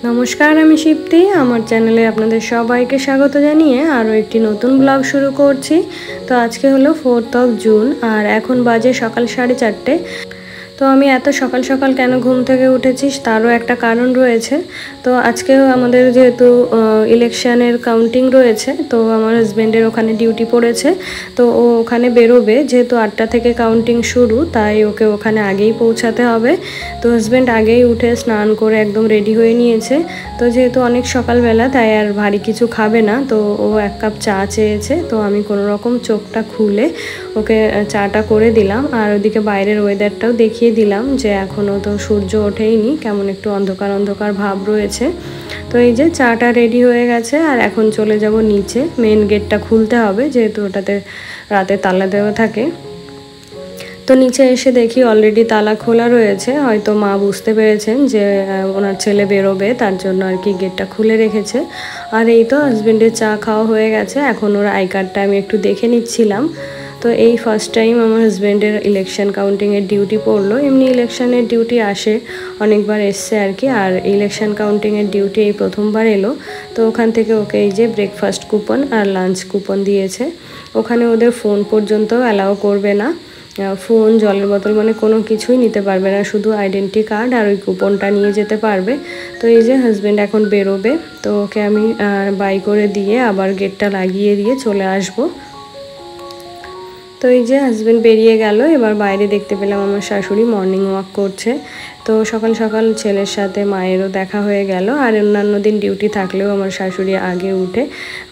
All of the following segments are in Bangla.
নমস্কার, আমি শিপ্তি। আমার চ্যানেলে আপনাদের সবাইকে স্বাগত জানিয়ে আরও একটি নতুন ব্লগ শুরু করছি। তো আজকে হলো 4th জুন আর এখন বাজে সকাল 4:30। তো আমি এত সকাল সকাল কেন ঘুম থেকে উঠেছি তারও একটা কারণ রয়েছে। তো আজকেও আমাদের যেহেতু ইলেকশনের কাউন্টিং রয়েছে, তো আমার হাজব্যান্ডের ওখানে ডিউটি পড়েছে। তো ও ওখানে বেরোবে, যেহেতু 8টা থেকে কাউন্টিং শুরু, তাই ওকে ওখানে আগেই পৌঁছাতে হবে। তো হাজব্যান্ড আগেই উঠে স্নান করে একদম রেডি হয়ে নিয়েছে। তো যেহেতু অনেক সকালবেলা, তাই আর ভারী কিছু খাবে না। তো ও 1 কাপ চা চেয়েছে। তো আমি কোনো রকম চোখটা খুলে ওকে চাটা করে দিলাম। আর ওদিকে বাইরের ওয়েদারটাও দেখিয়ে দিলাম যে এখনও তো সূর্য ওঠেইনি, কেমন একটু অন্ধকার অন্ধকার ভাব রয়েছে। তো এই যে চাটা রেডি হয়ে গেছে আর এখন চলে যাব নিচে। মেন গেটটা খুলতে হবে, যেহেতু ওটাতে রাতে তালা দেওয়া থাকে। তো নিচে এসে দেখি অলরেডি তালা খোলা রয়েছে। হয়তো মা বুঝতে পেরেছেন যে ওনার ছেলে বেরোবে, তার জন্য আর কি গেটটা খুলে রেখেছে। আর এই তো হাজব্যান্ডের চা খাওয়া হয়ে গেছে। এখন ওর আই কার্ডটা আমি একটু দেখে নিচ্ছিলাম। তো এই ফার্স্ট টাইম আমার হাজব্যান্ডের ইলেকশন কাউন্টিংয়ের ডিউটি পড়লো। এমনি ইলেকশনের ডিউটি আসে, অনেকবার এসছে আর কি। আর ইলেকশন কাউন্টিংয়ের ডিউটি এই প্রথমবার এলো। তো ওখান থেকে ওকে এই যে ব্রেকফাস্ট কুপন আর লাঞ্চ কুপন দিয়েছে। ওখানে ওদের ফোন পর্যন্ত অ্যালাউ করবে না, ফোন, জলের বোতল মানে কোনো কিছুই নিতে পারবে না, শুধু আইডেন্টি কার্ড আর ওই কুপনটা নিয়ে যেতে পারবে। তো এই যে হাজব্যান্ড এখন বেরোবে, তো ওকে আমি বাই করে দিয়ে আবার গেটটা লাগিয়ে দিয়ে চলে আসবো। তো এই যে হাজব্যান্ড বেরিয়ে গেল। এবার বাইরে দেখতে পেলাম আমার শাশুড়ি মর্নিং ওয়াক করছে। তো সকাল সকাল ছেলের সাথে মায়েরও দেখা হয়ে গেল। আর অন্যান্য দিন ডিউটি থাকলেও আমার শাশুড়ি আগে উঠে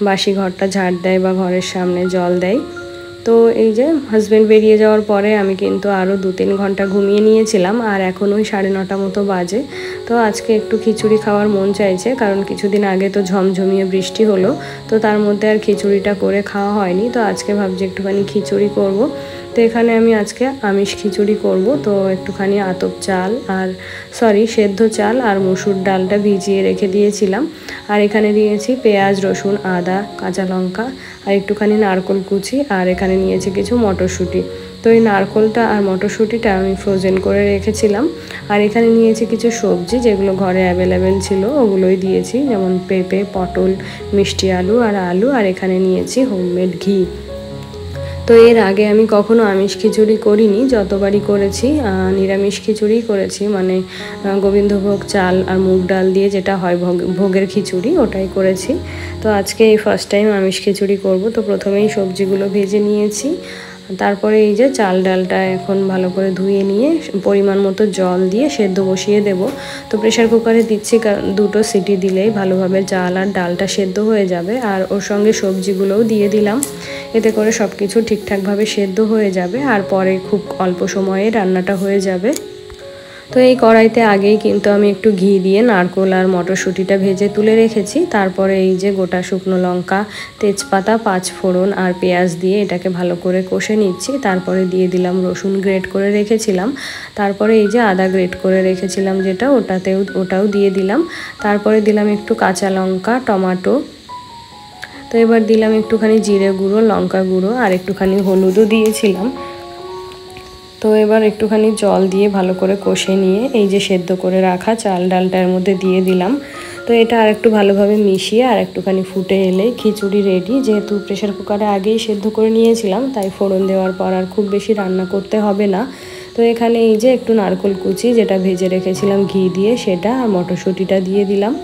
বাসি ঘরটা ঝাড় দেয় বা ঘরের সামনে জল দেয়। তো এই যে হাজব্যান্ড বেরিয়ে যাওয়ার পরে আমি কিন্তু আরও 2-3 ঘন্টা ঘুমিয়ে নিয়েছিলাম। আর এখন ওই 9:30 মতো বাজে। তো আজকে একটু খিচুড়ি খাওয়ার মন চাইছে, কারণ কিছুদিন আগে তো ঝমঝমিয়ে বৃষ্টি হলো। তো তার মধ্যে আর খিচুড়িটা করে খাওয়া হয়নি। তো আজকে ভাবছি একটুখানি খিচুড়ি করব। তো এখানে আমি আজকে আমিষ খিচুড়ি করব। তো একটুখানি আতপ চাল আর সেদ্ধ চাল আর মসুর ডালটা ভিজিয়ে রেখে দিয়েছিলাম। আর এখানে দিয়েছি পেঁয়াজ, রসুন, আদা, কাঁচা লঙ্কা আর একটুখানি নারকেল কুচি। আর এখানে নিয়েছি কিছু মটরশুঁটি। তো এই নারকেলটা আর মটরশুঁটিটা আমি ফ্রোজেন করে রেখেছিলাম। আর এখানে নিয়েছি কিছু সবজি, যেগুলো ঘরে অ্যাভেলেবেল ছিল ওগুলোই দিয়েছি, যেমন পেঁপে, পটল, মিষ্টি আলু আর আলু। আর এখানে নিয়েছি হোমমেড ঘি। তো এর আগে আমি কখনো আমিষ খিচুড়ি করিনি, যতবারই করেছি নিরামিষ খিচুড়িই করেছি, মানে গোবিন্দভোগ চাল আর মুগ ডাল দিয়ে যেটা হয় ভোগের খিচুড়ি, ওটাই করেছি। তো আজকে এই ফার্স্ট টাইম আমিষ খিচুড়ি করব। তো প্রথমেই সবজিগুলো ভেজে নিয়েছি। তারপরে এই যে চাল ডালটা এখন ভালো করে ধুয়ে নিয়ে পরিমাণ মতো জল দিয়ে সেদ্ধ বসিয়ে দেব। তো প্রেশার কুকারে দিচ্ছি, কারণ 2টো সিটি দিলেই ভালোভাবে চাল আর ডালটা সেদ্ধ হয়ে যাবে। আর ওর সঙ্গে সবজিগুলোও দিয়ে দিলাম, এতে করে সব কিছু ঠিকঠাকভাবে সেদ্ধ হয়ে যাবে আর পরে খুব অল্প সময়ে রান্নাটা হয়ে যাবে। তো এই কড়াইতে আগেই কিন্তু আমি একটু ঘি দিয়ে নারকেল আর মটরশুঁটিটা ভেজে তুলে রেখেছি। তারপরে এই যে গোটা শুকনো লঙ্কা, তেজপাতা, 5 ফোড়ন আর পেঁয়াজ দিয়ে এটাকে ভালো করে কষে নিচ্ছি। তারপরে দিয়ে দিলাম রসুন গ্রেট করে রেখেছিলাম। তারপরে এই যে আদা গ্রেট করে রেখেছিলাম যেটা, ওটাও দিয়ে দিলাম। তারপরে দিলাম একটু কাঁচা লঙ্কা, টমেটো। তো এবার দিলাম একটুখানি জিরে গুঁড়ো, লঙ্কা গুঁড়ো আর একটুখানি হলুদও দিয়েছিলাম। তো এবার একটুখানি জল দিয়ে ভালো করে কষে নিয়ে এই যে সেদ্ধ করে রাখা চাল ডালটার মধ্যে দিয়ে দিলাম। তো এটা আর একটু ভালোভাবে মিশিয়ে আর একটুখানি ফুটে এলে খিচুড়ি রেডি। যেহেতু প্রেশার কুকারে আগেই সেদ্ধ করে নিয়েছিলাম, তাই ফোড়ন দেওয়ার পর আর খুব বেশি রান্না করতে হবে না। তো এখানে এই যে একটু নারকেল কুচি যেটা ভেজে রেখেছিলাম ঘি দিয়ে, সেটা আর মটরশুঁটিটা দিয়ে দিলাম।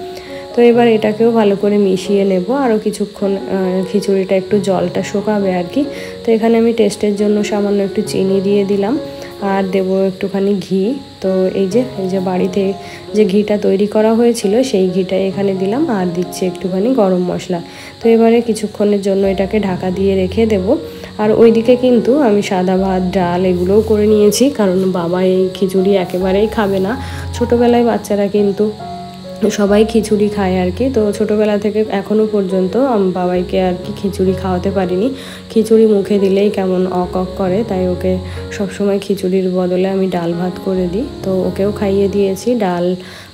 তো এবার এটাকেও ভালো করে মিশিয়ে নেব। আরও কিছুক্ষণ খিচুড়িটা একটু জলটা শুকাবে আর কি। তো এখানে আমি টেস্টের জন্য সামান্য একটু চিনি দিয়ে দিলাম আর দেব একটুখানি ঘি। তো এই যে বাড়িতে যে ঘিটা তৈরি করা হয়েছিল সেই ঘিটা এখানে দিলাম আর দিচ্ছি একটুখানি গরম মশলা। তো এবারে কিছুক্ষণের জন্য এটাকে ঢাকা দিয়ে রেখে দেব। আর ওইদিকে কিন্তু আমি সাদা ভাত, ডাল এগুলোও করে নিয়েছি, কারণ বাবা এই খিচুড়ি একেবারেই খাবে না। ছোটোবেলায় বাচ্চারা কিন্তু সবাই খিচুড়ি খায় আর কি। তো ছোটোবেলা থেকে এখনও পর্যন্ত বাবাইকে আর কি খিচুড়ি খাওয়াতে পারিনি। খিচুড়ি মুখে দিলেই কেমন অক করে, তাই ওকে সবসময় খিচুড়ির বদলে আমি ডাল ভাত করে দিই। তো ওকেও খাইয়ে দিয়েছি, ডাল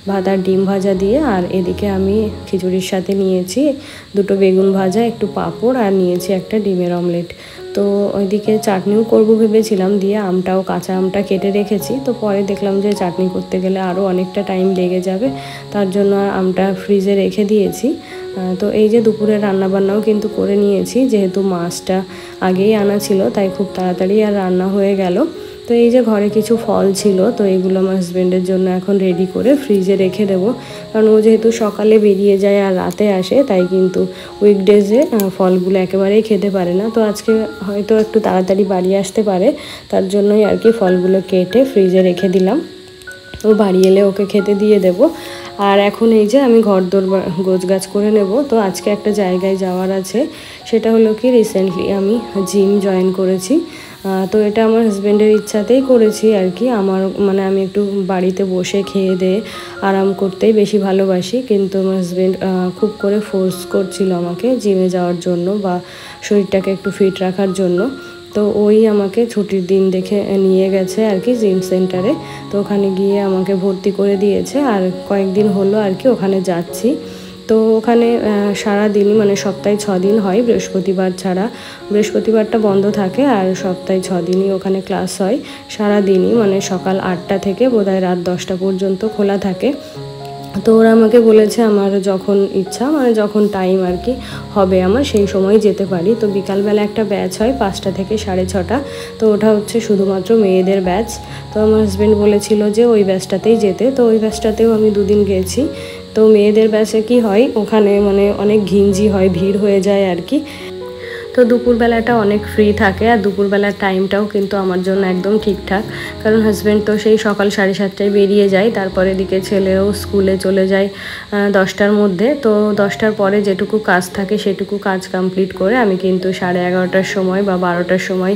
ভাত আর ডিম ভাজা দিয়ে। আর এদিকে আমি খিচুড়ির সাথে নিয়েছি 2টো বেগুন ভাজা, একটু পাঁপড় আর নিয়েছি একটা ডিমের অমলেট। তো ওইদিকে চাটনিও করবো ভেবেছিলাম, দিয়ে আমটাও কাঁচা আমটা কেটে রেখেছি। তো পরে দেখলাম যে চাটনি করতে গেলে আরও অনেকটা টাইম লেগে যাবে, তার জন্য আমটা ফ্রিজে রেখে দিয়েছি। তো এই যে দুপুরের রান্নাবান্নাও কিন্তু করে নিয়েছি, যেহেতু মাছটা আগেই আনা ছিল তাই খুব তাড়াতাড়ি আর রান্না হয়ে গেল। তো এই যে ঘরে কিছু ফল ছিল, তো এইগুলো আমার হাজব্যান্ডের জন্য এখন রেডি করে ফ্রিজে রেখে দেবো, কারণ ও যেহেতু সকালে বেরিয়ে যায় আর রাতে আসে, তাই কিন্তু উইকডেজে ফলগুলো একেবারেই খেতে পারে না। তো আজকে হয়তো একটু তাড়াতাড়ি বাড়ি আসতে পারে, তার জন্যই আর কি ফলগুলো কেটে ফ্রিজে রেখে দিলাম। ও বাড়ি এলে ওকে খেতে দিয়ে দেব। আর এখন এই যে আমি ঘরদোর গোছগাছ করে নেব। তো আজকে একটা জায়গায় যাওয়ার আছে, সেটা হলো কি রিসেন্টলি আমি জিম জয়েন করেছি। তো এটা আমার হাজব্যান্ডের ইচ্ছাতেই করেছি আর কি। আমার মানে আমি একটু বাড়িতে বসে খেয়ে দিয়ে আরাম করতেই বেশি ভালোবাসি, কিন্তু আমার হাজব্যান্ড খুব করে ফোর্স করছিল আমাকে জিমে যাওয়ার জন্য বা শরীরটাকে একটু ফিট রাখার জন্য। তো ওই আমাকে ছুটির দিন দেখে নিয়ে গেছে আর কি জিম সেন্টারে। তো ওখানে গিয়ে আমাকে ভর্তি করে দিয়েছে, আর কয়েকদিন হলো আর কি ওখানে যাচ্ছি। তো ওখানে সারাদিনই মানে সপ্তাহে 6 দিন হয়, বৃহস্পতিবার ছাড়া। বৃহস্পতিবারটা বন্ধ থাকে, আর সপ্তাহে 6 দিনই ওখানে ক্লাস হয়। সারাদিনই মানে সকাল 8টা থেকে বোধহয় রাত 10টা পর্যন্ত খোলা থাকে। তো ওরা আমাকে বলেছে আমার যখন ইচ্ছা মানে যখন টাইম আর কি হবে আমার সেই সময় যেতে পারি। তো বিকালবেলা একটা ব্যাচ হয় 5টা থেকে 6:30, তো ওটা হচ্ছে শুধুমাত্র মেয়েদের ব্যাচ। তো আমার হাজব্যান্ড বলেছিল যে ওই ব্যাচটাতেই যেতে, তো ওই ব্যাচটাতেও আমি 2 দিন গেছি। তো মেয়েদের ব্যাচে কি হয়, ওখানে মানে অনেক ঘিঞ্জি হয়, ভিড় হয়ে যায় আর কি। তো দুপুরবেলাটা অনেক ফ্রি থাকে, আর দুপুরবেলার টাইমটাও কিন্তু আমার জন্য একদম ঠিকঠাক, কারণ হাজব্যান্ড তো সেই সকাল 7:30টায় বেরিয়ে যায়, তারপরে এদিকে ছেলেও স্কুলে চলে যায় 10টার মধ্যে। তো 10টার পরে যেটুকু কাজ থাকে সেটুকু কাজ কমপ্লিট করে আমি কিন্তু 11:30টার সময় বা 12টার সময়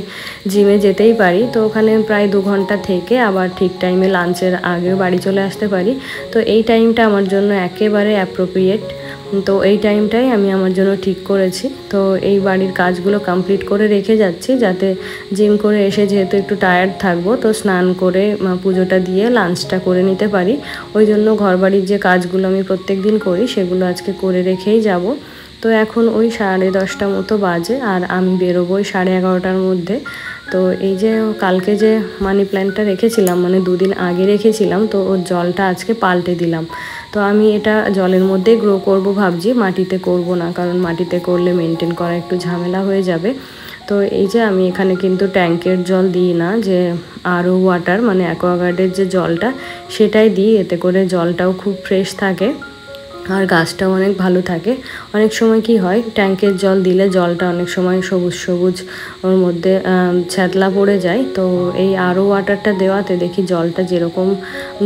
জিমে যেতেই পারি। তো ওখানে প্রায় 2 ঘন্টা থেকে আবার ঠিক টাইমে লাঞ্চের আগেও বাড়ি চলে আসতে পারি। তো এই টাইমটা আমার জন্য একেবারে অ্যাপ্রোপ্রিয়েট। তো এই টাইমটাই আমি আমার জন্য ঠিক করেছি। তো এই বাড়ির কাজগুলো কমপ্লিট করে রেখে যাচ্ছি, যাতে জিম করে এসে যেহেতু একটু টায়ার্ড থাকবো, তো স্নান করে পুজোটা দিয়ে লাঞ্চটা করে নিতে পারি। ওই জন্য ঘরবাড়ির যে কাজগুলো আমি প্রত্যেক দিন করি সেগুলো আজকে করে রেখেই যাব। তো এখন ওই 10:30 মতো বাজে, আর আমি বেরোবো ওই 11:30টার মধ্যে। তো এই যে কালকে যে মানি প্ল্যান্টটা রেখেছিলাম, মানে 2 দিন আগে রেখেছিলাম, তো ওর জলটা আজকে পাল্টে দিলাম। তো আমি এটা জলের মধ্যেই গ্রো করব ভাবছি, মাটিতে করব না, কারণ মাটিতে করলে মেনটেন করা একটু ঝামেলা হয়ে যাবে। তো এই যে আমি এখানে কিন্তু ট্যাঙ্কের জল দিই না, যে আরও ওয়াটার মানে অ্যাকোয়াগার্ডের যে জলটা সেটাই দিই, এতে করে জলটাও খুব ফ্রেশ থাকে আর গাছটাও অনেক ভালো থাকে। অনেক সময় কি হয়, ট্যাঙ্কের জল দিলে জলটা অনেক সময় সবুজ সবুজ ওর মধ্যে ছ্যাতলা পড়ে যায়। তো এই আরও ওয়াটারটা দেওয়াতে দেখি জলটা যেরকম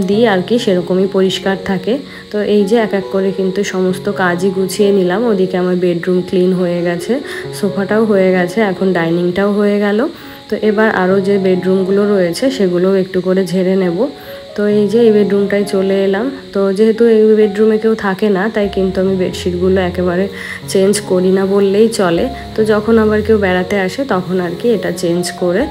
দিই আর কি সেরকমই পরিষ্কার থাকে। তো এই যে এক এক করে কিন্তু সমস্ত কাজই গুছিয়ে নিলাম। ওদিকে আমার বেডরুম ক্লিন হয়ে গেছে, সোফাটাও হয়ে গেছে, এখন ডাইনিংটাও হয়ে গেল। তো এবার আরও যে বেডরুমগুলো রয়েছে সেগুলোও একটু করে ঝেড়ে নেব। তো এই যে এই বেডরুমটায় চলে এলাম। তো যেহেতু এই বেডরুমে কেউ থাকে না, তাই কিন্তু আমি বেডশিটগুলো একেবারে চেঞ্জ করি না বললেই চলে। তো যখন আবার কেউ বেড়াতে আসে তখন আর কি এটা চেঞ্জ করে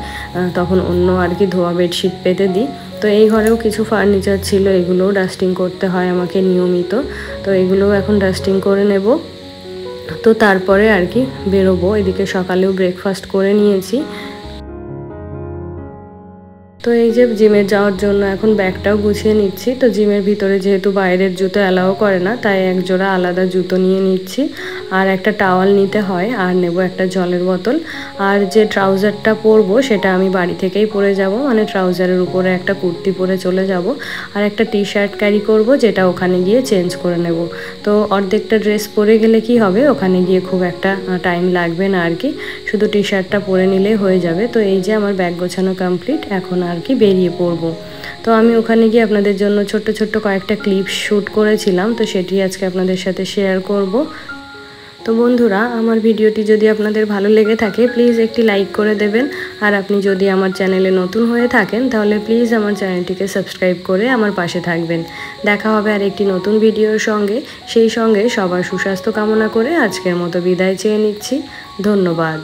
তখন অন্য আর কি ধোয়া বেডশিট পেতে দিই। তো এই ঘরেও কিছু ফার্নিচার ছিল, এগুলোও ডাস্টিং করতে হয় আমাকে নিয়মিত। তো এগুলোও এখন ডাস্টিং করে নেব। তো তারপরে আর কি বেরোবো। এদিকে সকালেও ব্রেকফাস্ট করে নিয়েছি। তো এই যে জিমে যাওয়ার জন্য এখন ব্যাগটাও গুছিয়ে নিচ্ছি। তো জিমের ভিতরে যেহেতু বাইরের জুতো অ্যালাও করে না, তাই এক জোড়া আলাদা জুতো নিয়ে নিচ্ছি, আর একটা টাওয়াল নিতে হয়, আর নেব একটা জলের বোতল। আর যে ট্রাউজারটা পরবো সেটা আমি বাড়ি থেকেই পরে যাব, মানে ট্রাউজারের উপরে একটা কুর্তি পরে চলে যাব, আর একটা টি শার্ট ক্যারি করব, যেটা ওখানে গিয়ে চেঞ্জ করে নেব। তো অর্ধেকটা ড্রেস পরে গেলে কি হবে, ওখানে গিয়ে খুব একটা টাইম লাগবে না আর কি, শুধু টি শার্টটা পরে নিলেই হয়ে যাবে। তো এই যে আমার ব্যাগ গোছানো কমপ্লিট, এখন আর কি বেরিয়ে পড়বো। তো আমি ওখানে গিয়ে আপনাদের জন্য ছোট্ট ছোট্ট কয়েকটা ক্লিপ শ্যুট করেছিলাম, তো সেটি আজকে আপনাদের সাথে শেয়ার করব। তো বন্ধুরা, আমার ভিডিওটি যদি আপনাদের ভালো লেগে থাকে প্লিজ একটি লাইক করে দেবেন, আর আপনি যদি আমার চ্যানেলে নতুন হয়ে থাকেন তাহলে প্লিজ আমার চ্যানেলটিকে সাবস্ক্রাইব করে আমার পাশে থাকবেন। দেখা হবে আর একটি নতুন ভিডিওর সঙ্গে, সেই সঙ্গে সবার সুস্বাস্থ্য কামনা করে আজকের মতো বিদায় চেয়ে নিচ্ছি। ধন্যবাদ।